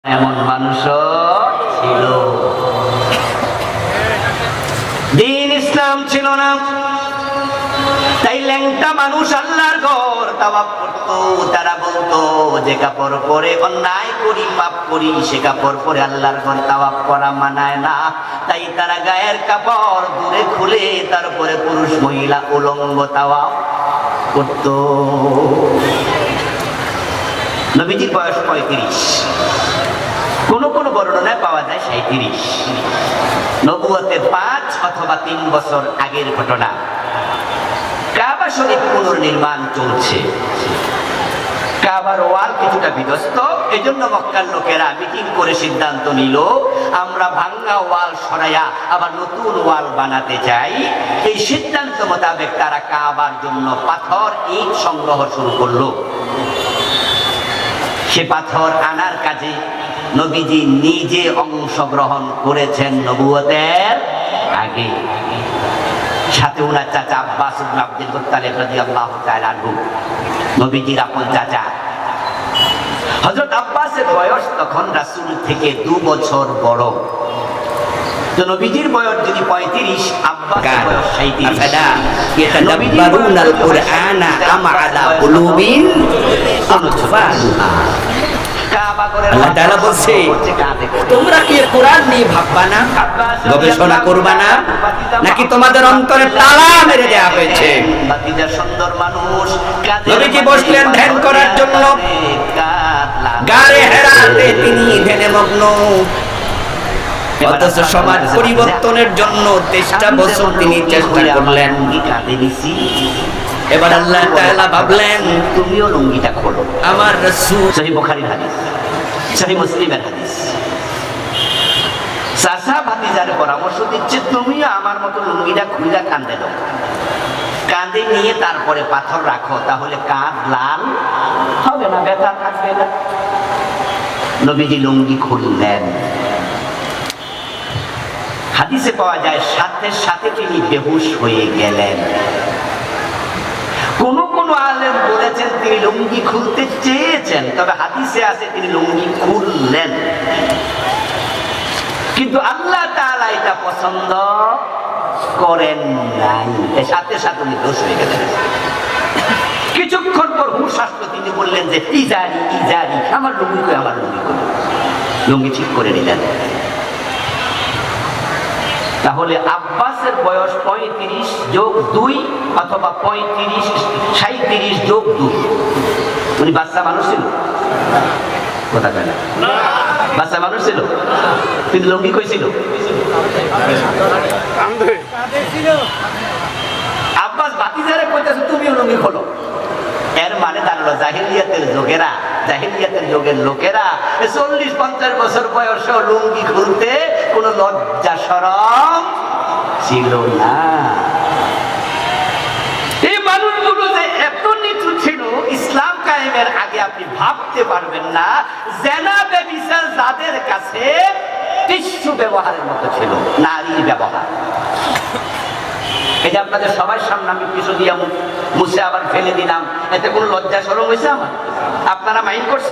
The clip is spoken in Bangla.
এমন মানুষও ছিল। দ্বীন ইসলাম ছিল না, তাই ল্যাংটা মানুষ আল্লাহর ঘর তাওয়াফ করতো। তারা বলতো যে কাপড় পরে অন্যায় করি, পাপ করি, সে কাপড় পরে আল্লাহর ঘর তাওয়াফ করা মানায় না। তাই তারা গায়ের কাপড় দূরে খুলে তারপরে পুরুষ মহিলা উলঙ্গ তাওয়াফ করতো। নবীজির বয়স 35, কোন কোন বর্ণনায় পাওয়া যায় 37। নবুয়তের 5 অথবা 3 বছর আগের ঘটনা। কাবা শরীফ পুনর্নির্মাণ চলছে, কাবার ওয়াল কিছুটা বিধ্বস্ত। এই জন্য মক্কার লোকেরা মিটিং করে সিদ্ধান্ত নিল, আমরা ভাঙ্গা ওয়াল সরাইয়া আবার নতুন ওয়াল বানাতে চাই। এই সিদ্ধান্ত মোতাবেক তারা কাবার জন্য পাথর, ইট সংগ্রহ শুরু করলো। সে পাথর আনার কাজে নবীজি নিজে অংশগ্রহণ করেছেন নবুয়তের আগে। সাথে উনার চাচা আব্বাস ইবনে আব্দুল মুত্তালিব রাদিয়াল্লাহু তাআলা আনহু, নবীজির আপন চাচা। হযরত আব্বাসের বয়স তখন রাসূল থেকে 2 বছর বড়। তো নবীজির বয়স যদি 35, আব্বাসের বয়স 37। আফালা ইয়াতাদাব্বারুনাল কুরআনা আম আলা কুলুবিন আকফালুহা। আল্লাহ তাআলা বলছে, তোমরা কি কোরআন নিয়ে ভাববা না, গবেষণা করবা না, নাকি তোমাদের অন্তরে তালা মেরে দেওয়া হয়েছে? সুন্দর মানুষ নবীজি বসলেন ধ্যান করার জন্য। গারে হেরাতে তিনি ধ্যানে মগ্ন। অথচ সমাজ পরিবর্তনের জন্য 23টা বছর তিনি চেষ্টা করলেন। এবার আল্লাহ তাআলা ভাবলেন, তুমিও লুঙ্গিটা খোলো। আমার রাসূল, সহিহ বুখারীর হাদিস, সহিহ মুসলিমের হাদিস। চাচা ভাতিজার পরামর্শ দিচ্ছে, তুমিও আমার মতো লুঙ্গিটা খুলে কাঁধে দাও, কাঁধে নিয়ে তারপরে পাথর রাখো, তাহলে কাঁধ লাল হবে না, ব্যথা থাকবে না। নবীজি লুঙ্গি খুললেন। হাদিসে পাওয়া যায় সাথে সাথে তিনি বেহুশ হয়ে গেলেন। কোন কোন আলেম বলেছেন তিনি লুঙ্গি খুলতে চেয়েছেন, তবে হাদিসে আছে তিনি লুঙ্গি খুললেন। কিন্তু আল্লাহ তাআলা এটা পছন্দ করেন নাই, সাথে সাথে উনি দোষ হয়ে গেলেন। কিছুক্ষণ পর হুঁশ আসলো, তিনি বললেন যে ইজারি ইজারি, আমার লুঙ্গি কই, আমার লুঙ্গি কই। লুঙ্গি ঠিক করে নিলেন। তাহলে আব্বাসের বয়স 35 যোগ 2 অথবা 37 যোগ 2। উনি বাচ্চা মানুষ ছিল? কথা কয় না, বাচ্চা মানুষ ছিল, কিন্তু লুঙ্গি কই ছিল? আব্বাস ভাতিজারে কইতেছে তুমিও লুঙ্গি খোলো। এর মানে দাঁড়ালো জাহিলিয়াতের যুগের লোকেরা 40-50 বছর বয়সেও লুঙ্গি খুলতে কোনো লজ্জা শরম ছিল না। এই মানুষগুলো যে এত নিচু ছিল, ইসলাম কায়েমের আগে আপনি ভাবতে পারবেন না। জেনা ব্যভিচার যাদের কাছে টিস্যু ব্যবহারের মতো ছিল, নারীর ব্যবহার। এই যে আপনাদের সবার সামনে আমি কিছু দিয়ে মুছে আবার ফেলে দিলাম, এতে কোনো লজ্জা শরম হয়েছে আমার? আপনারা মাইন্ড করছেন?